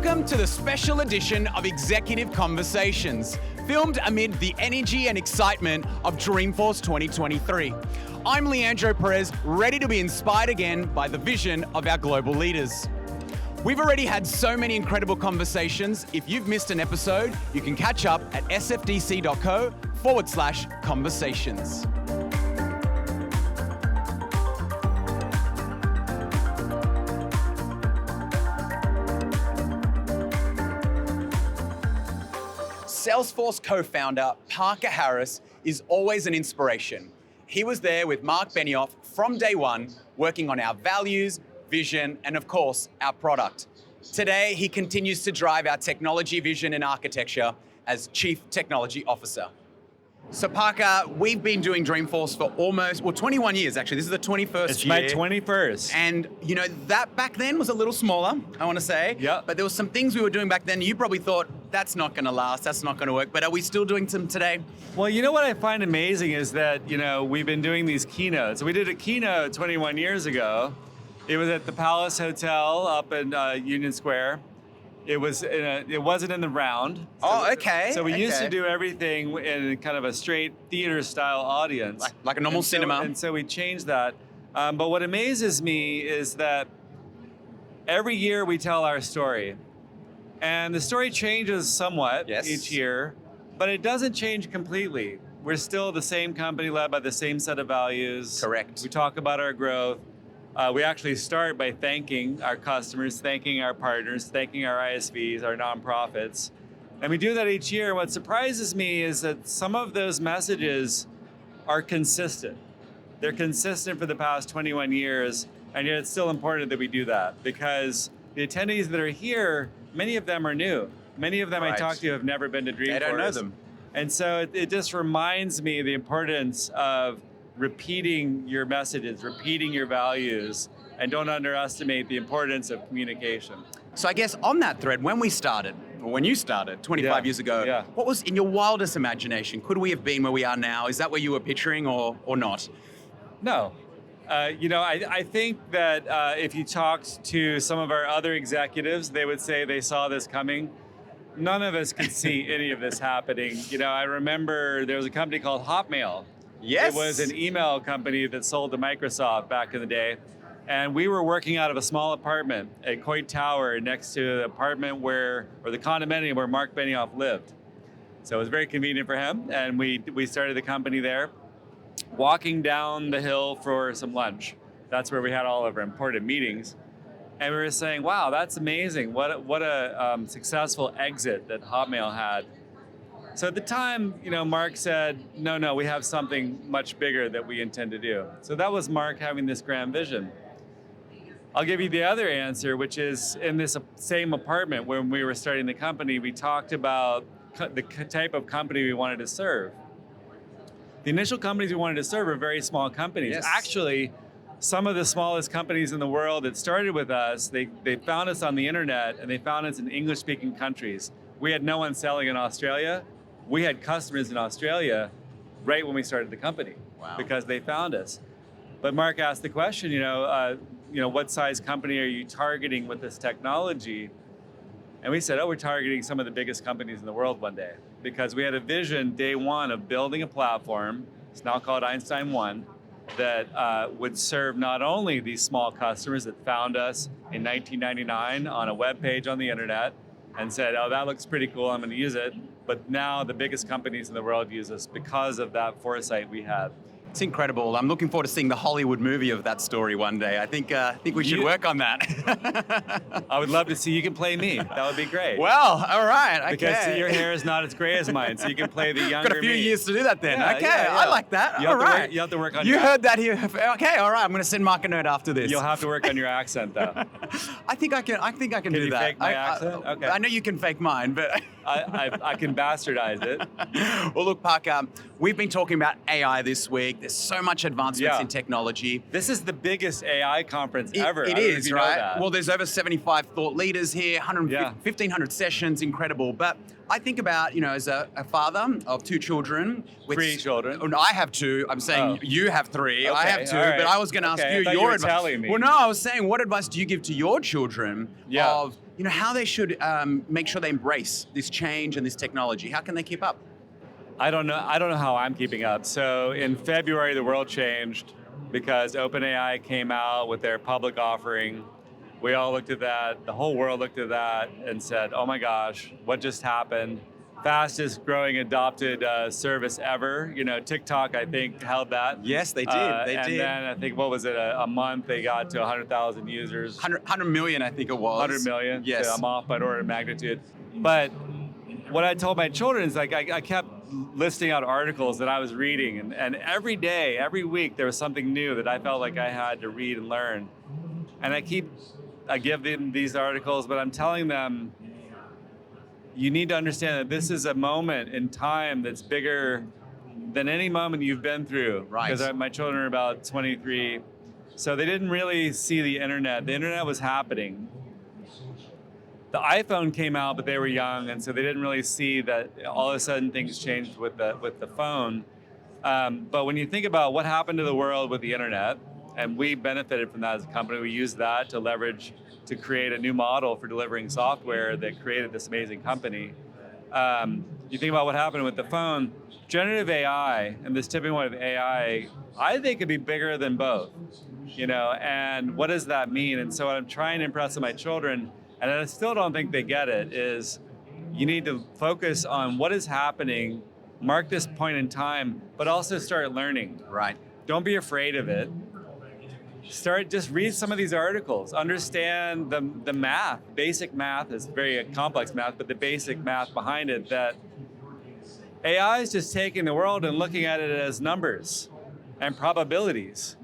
Welcome to the special edition of Executive Conversations, filmed amid the energy and excitement of Dreamforce 2023. I'm Leandro Perez, ready to be inspired again by the vision of our global leaders. We've already had so many incredible conversations. If you've missed an episode, you can catch up at sfdc.co/conversations. Salesforce co-founder Parker Harris is always an inspiration. He was there with Mark Benioff from day one, working on our values, vision, and of course, our product. Today, he continues to drive our technology vision and architecture as Chief Technology Officer. So Parker, we've been doing Dreamforce for 21 years actually. This is the 21st year. It's my 21st. And you know, that back then was a little smaller, I want to say. Yeah. But there were some things we were doing back then, you probably thought, that's not going to last, that's not going to work. But are we still doing them today? Well, you know what I find amazing is that, we've been doing these keynotes. We did a keynote 21 years ago. It was at the Palace Hotel up in Union Square. It wasn't in the round. So we used to do everything in kind of a straight theater style audience. Like a normal cinema. And so we changed that. But what amazes me is that every year we tell our story. And the story changes somewhat each year, but it doesn't change completely. We're still the same company led by the same set of values. Correct. We talk about our growth. We actually start by thanking our customers, thanking our partners, thanking our ISVs, our nonprofits. And we do that each year. What surprises me is that some of those messages are consistent. They're consistent for the past 21 years, and yet it's still important that we do that because the attendees that are here, many of them are new. Many of them I talk to have never been to Dreamforce. They don't know them. And so it just reminds me the importance of repeating your messages, repeating your values, and don't underestimate the importance of communication. So I guess on that thread, when you started 25 years ago, what was in your wildest imagination? Could we have been where we are now? Is that what you were picturing or not? No. I think that if you talked to some of our other executives, they would say they saw this coming. None of us could see any of this happening. I remember there was a company called Hotmail. Yes. It was an email company that sold to Microsoft back in the day. And we were working out of a small apartment at Coit Tower next to the apartment the condominium where Mark Benioff lived. So it was very convenient for him. And we started the company there, walking down the hill for some lunch. That's where we had all of our important meetings. And we were saying, wow, that's amazing. What a successful exit that Hotmail had. So at the time, Mark said, no, we have something much bigger that we intend to do. So that was Mark having this grand vision. I'll give you the other answer, which is in this same apartment when we were starting the company, we talked about the type of company we wanted to serve. The initial companies we wanted to serve were very small companies. Yes. Actually, some of the smallest companies in the world that started with us, they found us on the internet and they found us in English-speaking countries. We had no one selling in Australia. We had customers in Australia right when we started the company. Wow. Because they found us. But Mark asked the question, what size company are you targeting with this technology? And we said, we're targeting some of the biggest companies in the world one day. Because we had a vision day one of building a platform, it's now called Einstein 1, that would serve not only these small customers that found us in 1999 on a web page on the internet and said, that looks pretty cool, I'm gonna use it. But now the biggest companies in the world use us because of that foresight we had. It's incredible. I'm looking forward to seeing the Hollywood movie of that story one day. I think we should work on that. I would love to see you can play me. That would be great. Well, all right. Okay. Because your hair is not as gray as mine, so you can play the younger me. Got a few years to do that then. Yeah, okay, yeah. I like that. You all right. You have to work on You heard that here. Okay, all right. I'm going to send Mark a note after this. You'll have to work on your accent, though. I think I can do that. Can you fake my accent? Okay. I know you can fake mine, but I can bastardize it. Well, look, Parker, we've been talking about AI this week. There's so much advancements in technology. This is the biggest AI conference ever. It is, right? Well, there's over 75 thought leaders here, 1,500 sessions, incredible. But I think about, as a father of two children. Three children? Oh, no, I have two. I'm saying you have three. Okay, I have two, right. but I was going to ask you I thought your you were advice. telling me. Well, no, I was saying, what advice do you give to your children of how they should make sure they embrace this change and this technology. How can they keep up? I don't know how I'm keeping up. So in February, the world changed because OpenAI came out with their public offering. We all looked at that, the whole world looked at that and said, oh my gosh, what just happened? Fastest growing adopted service ever. TikTok, I think, held that. Yes, they did. They and did. then I think, what was it, a month they got to 100,000 users. 100 million, I think it was. 100 million? Yes. So I'm off by an order of magnitude. But what I told my children is I kept listing out articles that I was reading, and every day, every week, there was something new that I felt like I had to read and learn. And I give them these articles, but I'm telling them, you need to understand that this is a moment in time that's bigger than any moment you've been through. Right. Because my children are about 23, so they didn't really see the internet. The internet was happening. The iPhone came out, but they were young, and so they didn't really see that all of a sudden things changed with the phone. But when you think about what happened to the world with the internet, and we benefited from that as a company, we used that to leverage to create a new model for delivering software that created this amazing company. You think about what happened with the phone, generative AI and this tipping point of AI, I think could be bigger than both, and what does that mean? And so what I'm trying to impress on my children, and I still don't think they get it, is you need to focus on what is happening, mark this point in time, but also start learning. Right. Don't be afraid of it. Just read some of these articles, understand the math. Basic math is very complex math, but the basic math behind it, that AI is just taking the world and looking at it as numbers and probabilities.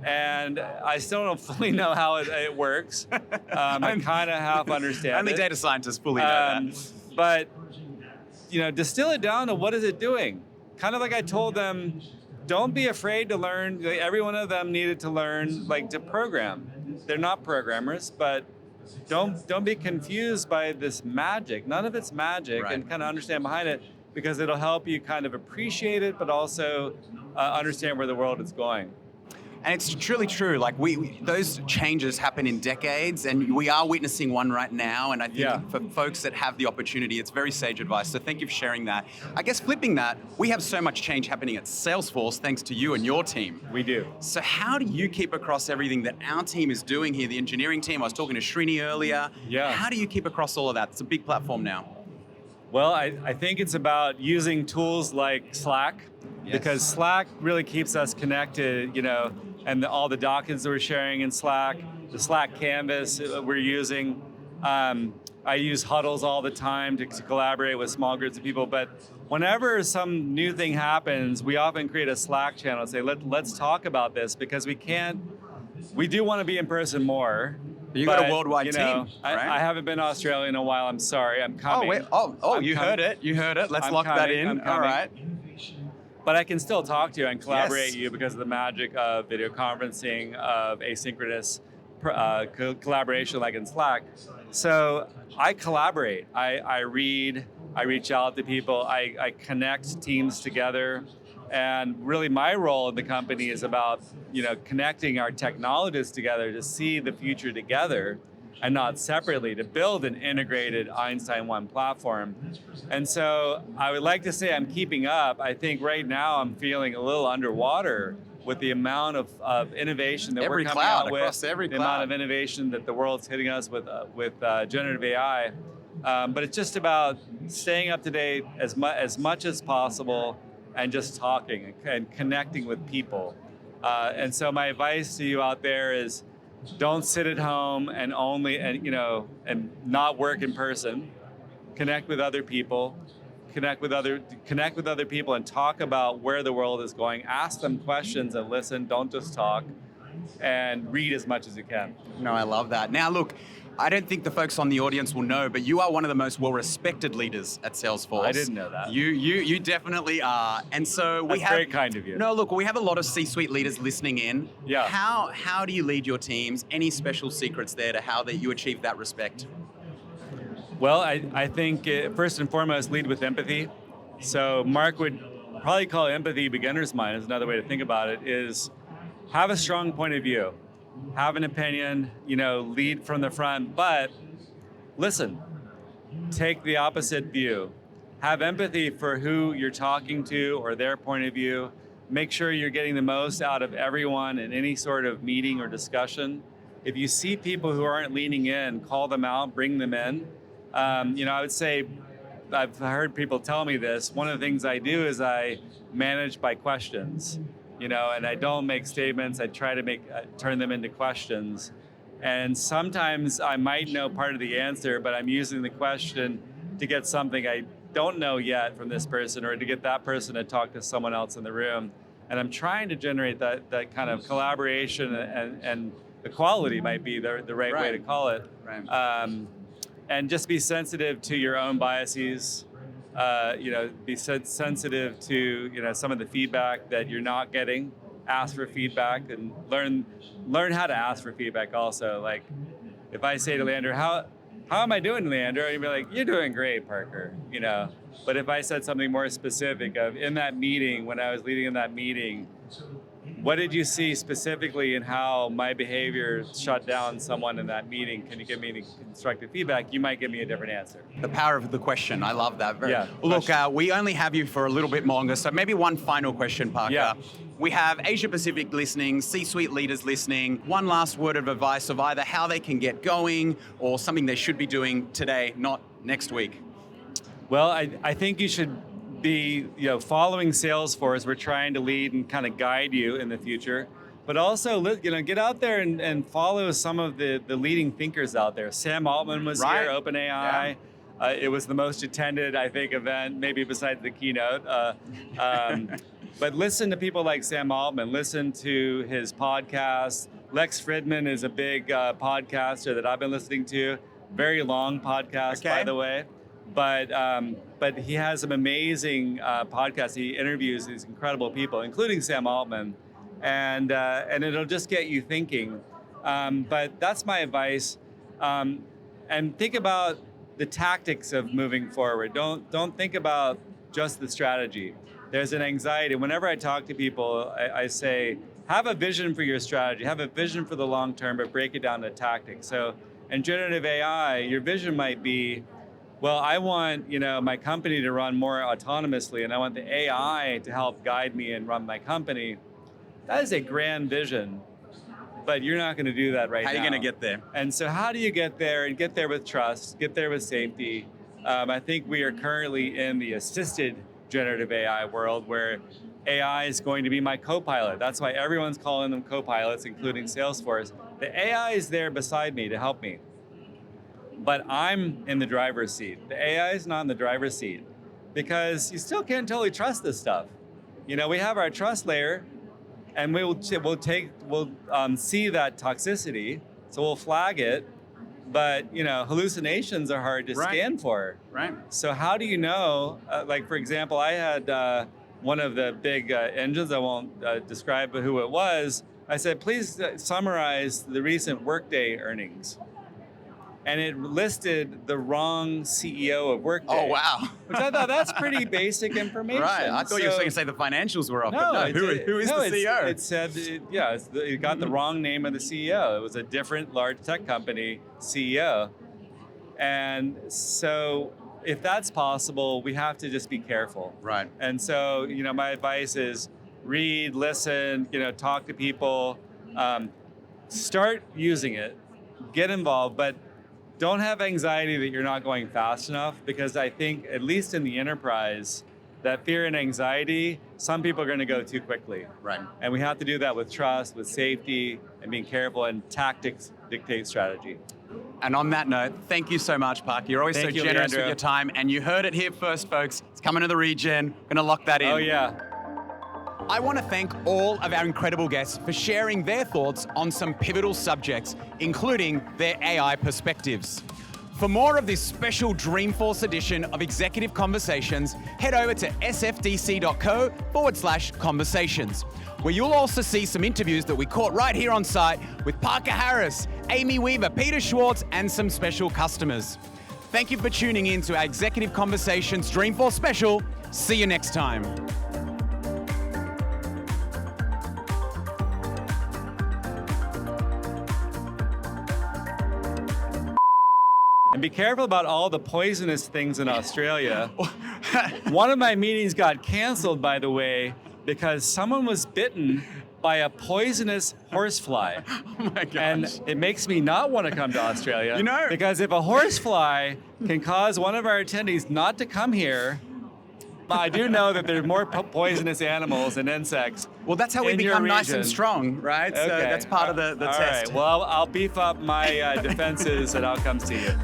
And I still don't fully know how it works. I kind of half understand Only it. data scientists fully know that. But, distill it down to what is it doing? Kind of like I told them, don't be afraid to learn. Every one of them needed to learn, to program. They're not programmers, but don't be confused by this magic. None of it's magic, Right. and kind of understand behind it, because it'll help you kind of appreciate it, but also understand where the world is going. And it's truly true. Those changes happen in decades, and we are witnessing one right now. And I think for folks that have the opportunity, it's very sage advice. So thank you for sharing that. I guess flipping that, we have so much change happening at Salesforce thanks to you and your team. We do. So how do you keep across everything that our team is doing here, the engineering team? I was talking to Srini earlier. Yeah. How do you keep across all of that? It's a big platform now. Well, I think it's about using tools like Slack, Yes. because Slack really keeps us connected, and all the documents that we're sharing in Slack, the Slack canvas we're using. I use huddles all the time to collaborate with small groups of people, but whenever some new thing happens, we often create a Slack channel and say, let's talk about this, because we do want to be in person more. You got a worldwide team, right? I haven't been to Australia in a while. I'm sorry. I'm coming. You heard it. You heard it. Let's I'm lock that coming. in. I'm All coming. right. But I can still talk to you and collaborate Yes. you because of the magic of video conferencing, of asynchronous collaboration like in Slack. So I collaborate. I read. I reach out to people. I connect teams together. And really my role in the company is about, connecting our technologists together to see the future together and not separately, to build an integrated Einstein One platform. And so I would like to say I'm keeping up. I think right now I'm feeling a little underwater with the amount of innovation that Every we're coming cloud, out with, across every the cloud. amount of innovation that the world's hitting us with generative AI. But it's just about staying up to date as much as possible, and just talking and connecting with people. And so my advice to you out there is, don't sit at home and not work in person. Connect with other people. Connect with other people and talk about where the world is going. Ask them questions and listen. Don't just talk. And read as much as you can. No, I love that. Now, look, I don't think the folks on the audience will know, but you are one of the most well-respected leaders at Salesforce. I didn't know that. You definitely are. And so we That's have... very kind of you. No, look, we have a lot of C-suite leaders listening in. Yeah. How do you lead your teams? Any special secrets there to how that you achieve that respect? Well, I think first and foremost, lead with empathy. So Mark would probably call empathy beginner's mind, is another way to think about it, is have a strong point of view. Have an opinion, lead from the front, but listen, take the opposite view, have empathy for who you're talking to or their point of view. Make sure you're getting the most out of everyone in any sort of meeting or discussion. If you see people who aren't leaning in, call them out, bring them in. I would say, I've heard people tell me this, one of the things I do is I manage by questions, and I don't make statements, I try to turn them into questions. And sometimes I might know part of the answer, but I'm using the question to get something I don't know yet from this person, or to get that person to talk to someone else in the room. And I'm trying to generate that kind of collaboration, and equality might be the right way to call it. Right. And just be sensitive to your own biases. Be sensitive to some of the feedback that you're not getting. Ask for feedback and learn how to ask for feedback. Also, like if I say to Leander, "How am I doing, Leander?" And you'd be like, "You're doing great, Parker." But if I said something more specific of in that meeting, when I was leading in that meeting, what did you see specifically in how my behavior shut down someone in that meeting? Can you give me any constructive feedback? You might give me a different answer. The power of the question. I love that. Yeah. Look, we only have you for a little bit longer, so maybe one final question, Parker. Yeah. We have Asia Pacific listening, C-suite leaders listening. One last word of advice of either how they can get going or something they should be doing today, not next week. Well, I think you should be following Salesforce. We're trying to lead and kind of guide you in the future, but also get out there and follow some of the leading thinkers out there. Sam Altman was here, OpenAI. Yeah. It was the most attended, I think, event, maybe besides the keynote. But listen to people like Sam Altman. Listen to his podcast. Lex Fridman is a big podcaster that I've been listening to. Very long podcast, by the way. But he has some amazing podcasts. He interviews these incredible people, including Sam Altman, and it'll just get you thinking. But that's my advice. And think about the tactics of moving forward. Don't think about just the strategy. There's an anxiety. Whenever I talk to people, I say, have a vision for your strategy, have a vision for the long term, but break it down to tactics. So in generative AI, your vision might be, well, I want my company to run more autonomously, and I want the AI to help guide me and run my company. That is a grand vision, but you're not going to do that right now. How are you going to get there? And so how do you get there, and get there with trust, get there with safety? I think we are currently in the assisted generative AI world where AI is going to be my co-pilot. That's why everyone's calling them co-pilots, including Salesforce. The AI is there beside me to help me. But I'm in the driver's seat. The AI is not in the driver's seat because you still can't totally trust this stuff. We have our trust layer, and we'll see that toxicity, so we'll flag it. But hallucinations are hard to scan for. Right. So how do you know? Like for example, I had one of the big engines. I won't describe who it was. I said, please summarize the recent Workday earnings. And it listed the wrong CEO of Workday. Oh, wow. Which I thought, that's pretty basic information. Right, I thought you were going to say the financials were off. No, but who is the CEO? It said, it got the wrong name of the CEO. It was a different large tech company CEO. And so if that's possible, we have to just be careful. Right. And so, my advice is read, listen, talk to people, start using it, get involved, but don't have anxiety that you're not going fast enough, because I think, at least in the enterprise, that fear and anxiety, some people are going to go too quickly. Right. And we have to do that with trust, with safety, and being careful, and tactics dictate strategy. And on that note, thank you so much, Parker. You're always so generous with your time, and you heard it here first, folks. It's coming to the region. We're going to lock that in. Oh, yeah. I want to thank all of our incredible guests for sharing their thoughts on some pivotal subjects, including their AI perspectives. For more of this special Dreamforce edition of Executive Conversations, head over to sfdc.co/conversations, where you'll also see some interviews that we caught right here on site with Parker Harris, Amy Weaver, Peter Schwartz, and some special customers. Thank you for tuning in to our Executive Conversations Dreamforce Special. See you next time. And be careful about all the poisonous things in Australia. One of my meetings got canceled, by the way, because someone was bitten by a poisonous horsefly. Oh my gosh. And it makes me not want to come to Australia. You know- Because if a horsefly can cause one of our attendees not to come here, I do know that there's more poisonous animals and insects. Well, that's how we in your become nice and region. strong, right? So Okay. that's part of the All test. right. Well, I'll beef up my defenses and I'll come see you.